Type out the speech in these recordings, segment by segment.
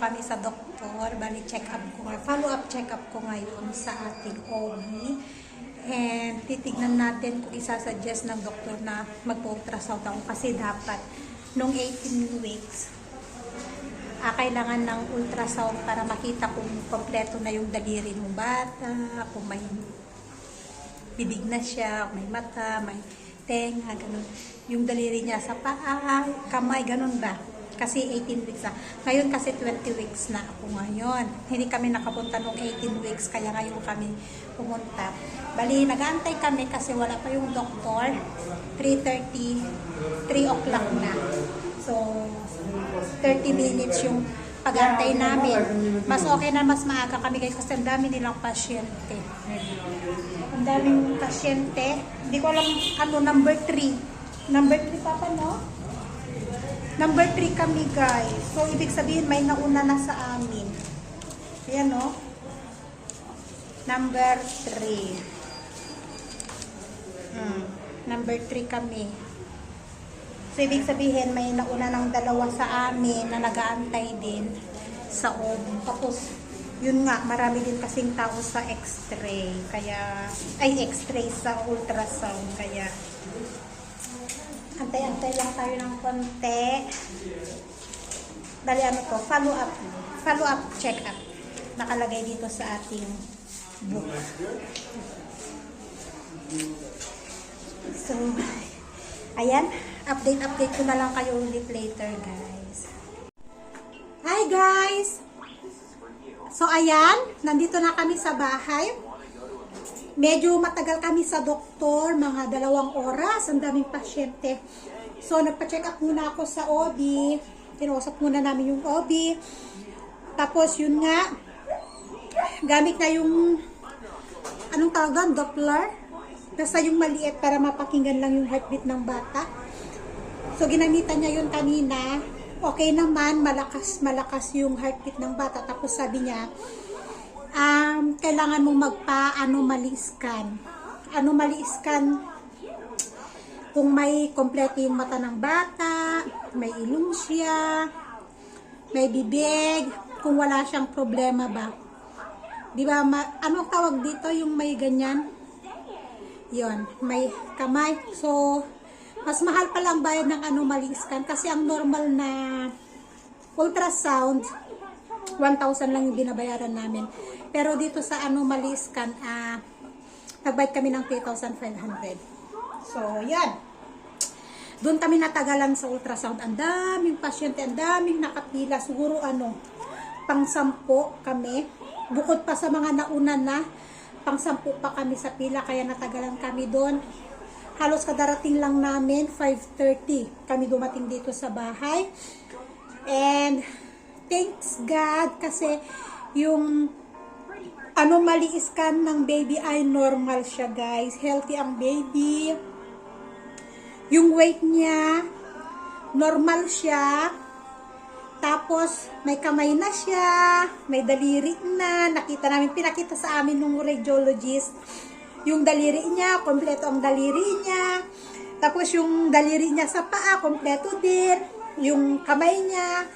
kami sa doktor. Bali, check up ko ngayon. Follow-up check up ko ngayon sa ating OB. And titignan natin kung isasuggest ng doktor na magpo-ultrasound ako. Kasi dapat, nung 18 weeks, kailangan ng ultrasound para makita kung kompleto na yung daliri ng bata, kung may bibig na siya, kung may mata, may tenga, ganun. Yung daliri niya sa paa, kamay, ganun ba? Kasi 18 weeks na. Ngayon kasi 20 weeks na ako ngayon. Hindi kami nakapunta nung 18 weeks, kaya ngayon kami pumunta. Bali, nag-aantay kami kasi wala pa yung doktor. 3:30, 3 o'clock na. So, 30 minutes yung pag-antay namin. Mas okay na mas maaga kami guys kasi ang dami nilang pasyente. Ang daming pasyente. Hindi ko alam ano, number 3. Number 3 papa, no? Number 3 kami guys. So, ibig sabihin may nauna na sa amin. Ayan, no? Number 3. Number 3 kami. So, ibig sabihin, may nauna ng dalawa sa amin na nag-aantay din sa OB. Tapos, yun nga, marami din kasing tao sa x-ray. Kaya, x-ray sa ultrasound. Kaya, antay-antay lang tayo ng konti. Dali ano to, follow-up check-up. Nakalagay dito sa ating book. So, ayan, update ko na lang kayo ulit later, guys. Hi, guys! So, ayan, nandito na kami sa bahay. Medyo matagal kami sa doktor, mga 2 oras, ang daming pasyente. So, nagpa-check up muna ako sa OB. Kinausap muna namin yung OB. Tapos, yun nga, gamit na yung, anong tawagan, Doppler. Basta yung maliit para mapakinggan lang yung heartbeat ng bata. So, ginamitan niya yun kanina. Okay naman, malakas yung heartbeat ng bata. Tapos sabi niya, kailangan mong magpa-anomaly scan. Anomaly scan, kung may kompleto yung mata ng bata, may ilong siya, may bibig, kung wala siyang problema ba. Di ba, anong tawag dito yung may ganyan? Yon, may kamay. So, mas mahal pala ang bayad ng anomaly scan kasi ang normal na ultrasound 1,000 lang yung binabayaran namin. Pero dito sa anomaly scan, nagbayad kami ng 3,500. So, yan. Doon kami natagalan sa ultrasound. Ang daming pasyente, ang daming nakapila. Siguro pang-10 kami. Bukod pa sa mga nauna na, pang-10 pa kami sa pila, kaya natagalan kami doon. Halos kadarating lang namin, 5:30 kami dumating dito sa bahay. And thanks God kasi yung anomaly scan ng baby ay normal siya guys. Healthy ang baby. Yung weight niya, normal siya. Tapos, may kamay na siya, may daliri na, pinakita sa amin nung radiologist, yung daliri niya, kompleto ang daliri niya, tapos yung daliri niya sa paa, kompleto din, yung kamay niya,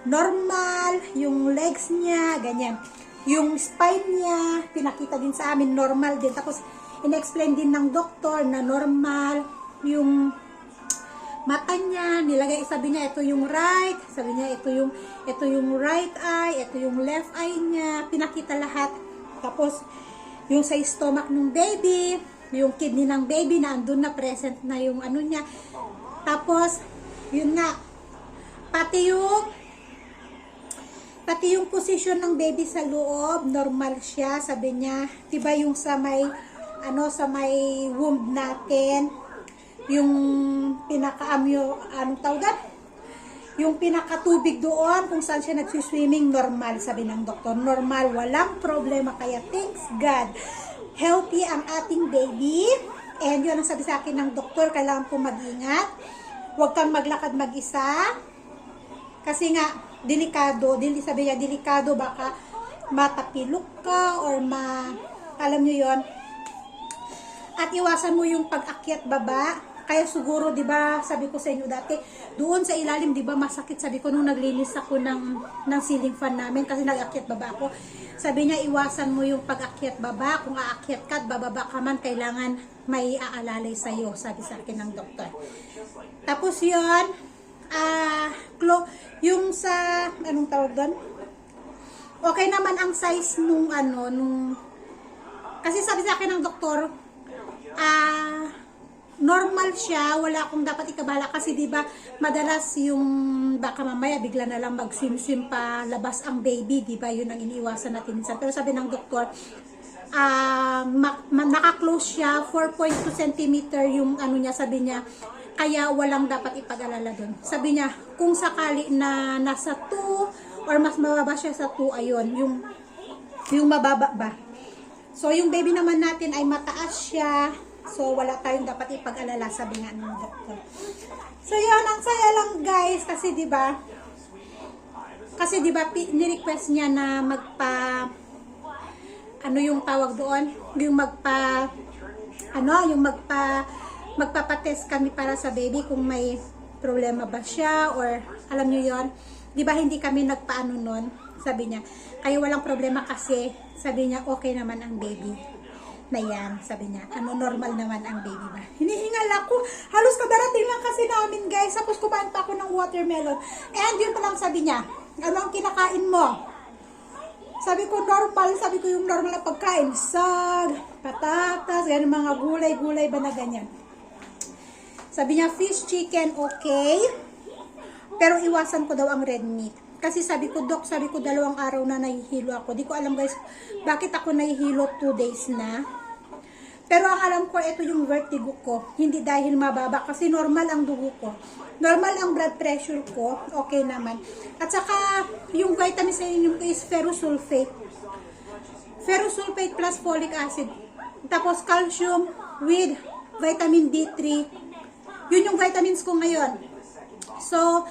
normal, yung legs niya, ganyan, yung spine niya, pinakita din sa amin, normal din, tapos, in-explain din ng doktor na normal, yung mata niya, nilagay, sabi niya ito yung right, sabi niya ito yung right eye, ito yung left eye niya, pinakita lahat. Tapos yung sa stomach ng baby, yung kidney ng baby na andun na, present na yung ano niya. Tapos yun nga, pati yung position ng baby sa loob, normal siya, sabi niya. Diba yung sa may womb natin, yung anong tawag? Yung pinakatubig doon, kung saan siya nagsiswimming, normal, sabi ng doktor. Normal, walang problema. Kaya thanks God, healthy ang ating baby. And yun ang sabi sa akin ng doktor, kailangan po mag-ingat. Huwag kang maglakad mag-isa. Kasi nga, sabi niya, delikado, baka matapilok ka or alam nyo yon. At iwasan mo yung pag-akyat baba. Kaya siguro, di ba, sabi ko sa inyo dati, doon sa ilalim, di ba, masakit. Sabi ko, nung naglinis ako ng ceiling fan namin, kasi nag-akyat baba ako. Sabi niya, iwasan mo yung pag-akyat baba. Kung aakyat ka at bababa ka man, kailangan may aalalay sa'yo, sabi sa akin ng doktor. Tapos yun, yung sa, anong tawag doon? Okay naman ang size nung kasi sabi sa akin ng doktor, normal siya, wala akong dapat ikabala kasi di ba madalas yung baka mamaya bigla na lang mag-swim pa labas ang baby, di ba? Yun ang iniiwasan natin minsan. Pero sabi ng doktor, naka-close siya, 4.2 cm yung niya, sabi niya, kaya walang dapat ipag-alala doon. Sabi niya, kung sakali na nasa 2 or mas mababa siya sa 2, ayun, yung mababa ba. So, yung baby naman natin ay mataas siya. So, wala tayong dapat ipag-alala, sabi nga ng doktor. So, yun, ang saya lang guys. Kasi, di ba, ni-request niya na yung tawag doon? Magpapatest kami para sa baby kung may problema ba siya or alam niyo yon. Di ba hindi kami nagpaano nun? Sabi niya, kaya walang problema kasi sabi niya okay naman ang baby na yan. Sabi niya, normal naman ang baby ba? Hinihingal ako. Halos kadarating lang kasi namin guys. Tapos kumain pa ako ng watermelon. And yun pa lang sabi niya, ano ang kinakain mo? Sabi ko normal, sabi ko yung normal na pagkain. Sag, patatas, ganyan mga gulay-gulay ba na ganyan. Sabi niya, fish, chicken, okay. Pero iwasan ko daw ang red meat. Kasi sabi ko, Dok, 2 araw na nahihilo ako. Di ko alam guys, bakit ako nahihilo 2 days na. Pero ang alam ko, ito yung vertigo ko. Hindi dahil mababa, kasi normal ang dugo ko. Normal ang blood pressure ko, okay naman. At saka, yung vitamin sa inyo ko is ferrosulfate. Ferrosulfate plus folic acid. Tapos calcium with vitamin D3. Yun yung vitamins ko ngayon. So,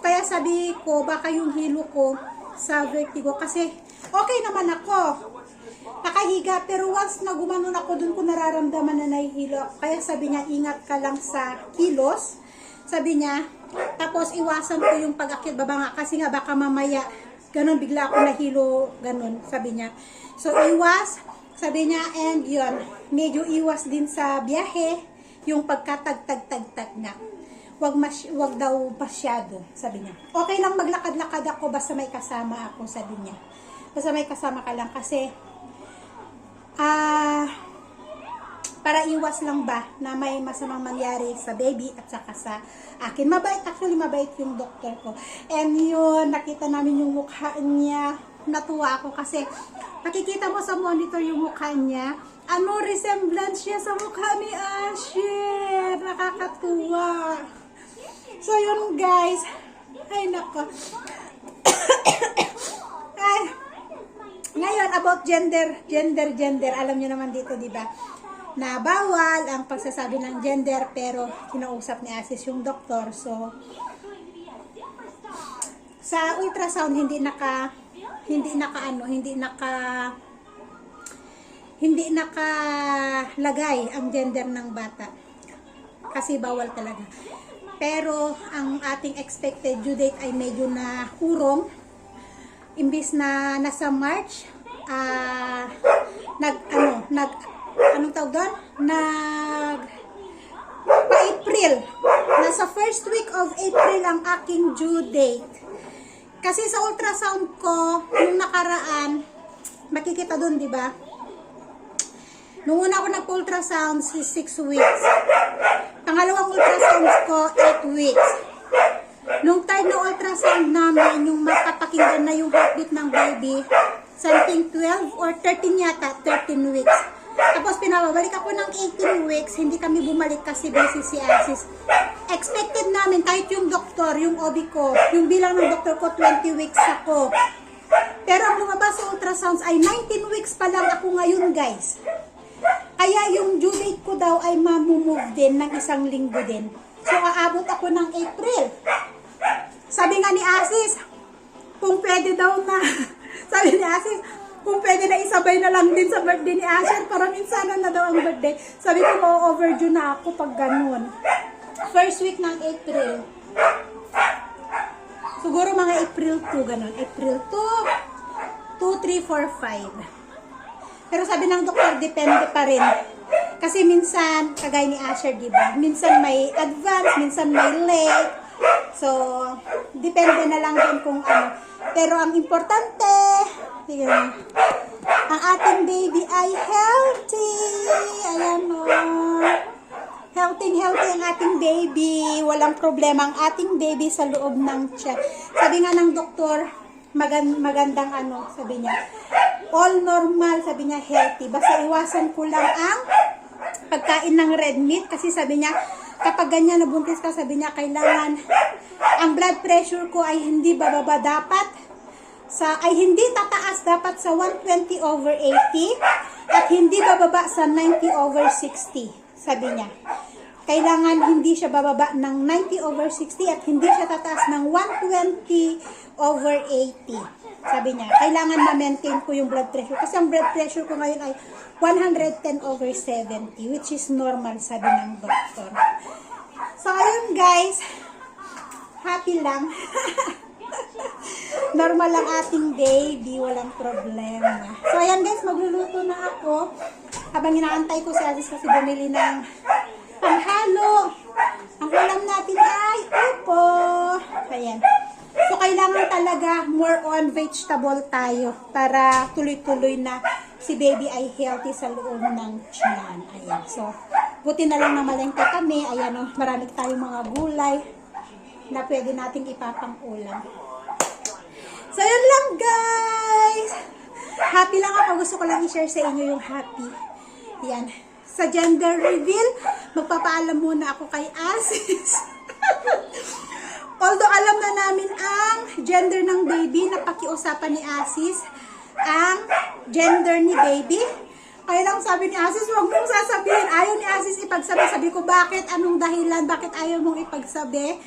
kaya sabi ko, baka yung hilo ko sa vertigo, kasi okay naman ako. Nakahiga, pero once na gumanon ako, dun ko nararamdaman na nahihilo ako. Kaya sabi niya, ingat ka lang sa kilos. Sabi niya, tapos iwasan ko yung pag-akyat baba nga, kasi nga baka mamaya, ganun, bigla ako nahilo, ganun, sabi niya. So, iwas, sabi niya, and yun, medyo iwas din sa biyahe, yung pagkatag-tag-tag-tag nga. Wag daw pasyado, sabi niya. Okay lang maglakad-lakad ako basta may kasama ako, sabi niya. Basta may kasama ka lang kasi para iwas lang ba na may masamang mangyari sa baby at saka sa akin. Mabait, actually mabait yung doktor ko. And yun, nakita namin yung mukha niya. Natuwa ako kasi nakikita mo sa monitor yung mukha niya. Resemblance siya sa mukha ni Asher. Nakakatuwa. So, yun guys. Ay, nako. Ay. Ngayon, about gender. Alam niyo naman dito, di ba? Na bawal ang pagsasabi ng gender, pero kinausap ni Asis yung doktor. So, sa ultrasound, hindi nakalagay ang gender ng bata. Kasi bawal talaga. Pero ang ating expected due date ay medyo na hurong. Imbis na nasa March, anong tawag doon? Pa-April. Nasa first week of April ang aking due date. Kasi sa ultrasound ko, yung nakaraan, makikita doon, di ba? Nung una ako nag-ultrasound, 6 weeks. Pangalawang ultrasound ko, 8 weeks. Nung time na ultrasound namin, yung mapapakinggan na yung heartbeat ng baby, something 12 or 13 yata, 13 weeks. Tapos pinababalik ako ng 18 weeks, hindi kami bumalik kasi busy si Asis. Expected namin, kahit yung doktor, yung OB ko, yung bilang ng doktor ko, 20 weeks ako. Pero ang lumabas sa ultrasounds ay 19 weeks pa lang ako ngayon, guys. Kaya yung due date ko daw ay mamumove din ng 1 linggo din. So, aabot ako ng April. Sabi nga ni Asis, kung pwede daw na, sabi ni Asis, kung pwede na isabay na lang din sa birthday ni Asher para minsanan na daw ang birthday. Sabi ko, overdue na ako pag ganun. First week ng April. Siguro mga April 2, ganun. April 2, 3, 4, 5. Pero sabi ng doktor, depende pa rin. Kasi minsan, kagaya ni Asher, diba? Minsan may advance, minsan may late. So, depende na lang din kung ano. Pero ang importante, tingnan, ang ating baby ay healthy. Ayan o. Healthy ang ating baby. Walang problema ang ating baby sa loob ng tiyan. Sabi nga ng doktor, magandang ano, sabi niya, all normal, sabi niya, healthy. Basta iwasan ko lang ang pagkain ng red meat. Kasi sabi niya, kapag ganyan nabuntis ka, sabi niya, kailangan ang blood pressure ko ay hindi bababa dapat ay hindi tataas dapat sa 120/80 at hindi bababa sa 90/60, sabi niya. Kailangan hindi siya bababa ng 90/60 at hindi siya tataas ng 120/80, sabi niya. Kailangan ma-maintain ko yung blood pressure kasi ang blood pressure ko ngayon ay 110/70, which is normal, sabi ng doktor. So ayun guys, happy lang. Normal lang ating baby, walang problema. So ayan guys, magluluto na ako. Habang inaantay ko si Aziz kasi bumili ng panghalo. Ang ulam natin ay upo. Ayan. So kailangan talaga more on vegetable tayo para tuloy-tuloy na si baby ay healthy sa loob ng tiyan. Ayan. So buti na lang na malengke kami. Ayan o, marami tayong mga gulay na pwede nating ipapang-ulam. So, yun lang guys. Happy lang ako. Gusto ko lang i-share sa inyo yung happy. Yan. Sa gender reveal, magpapaalam muna ako kay Asis. Although, alam na namin ang gender ng baby, napakiusapan ni Asis ang gender ni baby. Kaya lang sabi ni Asis, huwag mong sasabihin. Ayaw ni Asis ipagsabi. Sabi ko, bakit? Anong dahilan? Bakit ayaw mong ipagsabi?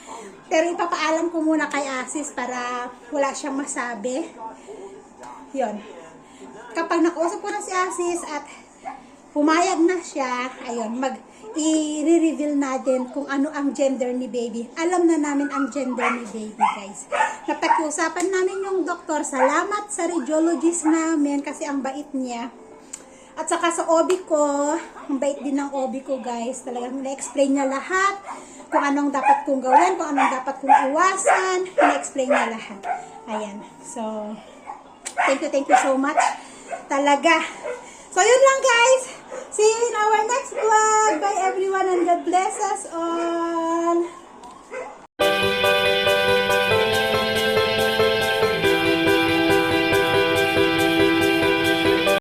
Pero ipapaalam ko muna kay Asis para wala siyang masabi. Yun. Kapag nakausap ko na si Asis at pumayag na siya, ayun, i-reveal natin kung ano ang gender ni baby. Alam na namin ang gender ni baby, guys. Napakiusapan namin yung doktor. Salamat sa radiologist namin kasi ang bait niya. At saka sa OB ko, ang bait din ng OB ko, guys. Talagang na-explain niya lahat. Kung anong dapat kong gawin, kung anong dapat kong iwasan. Na-explain niya lahat. Ayan. So, thank you so much. Talaga. So, yun lang, guys. See you in our next vlog.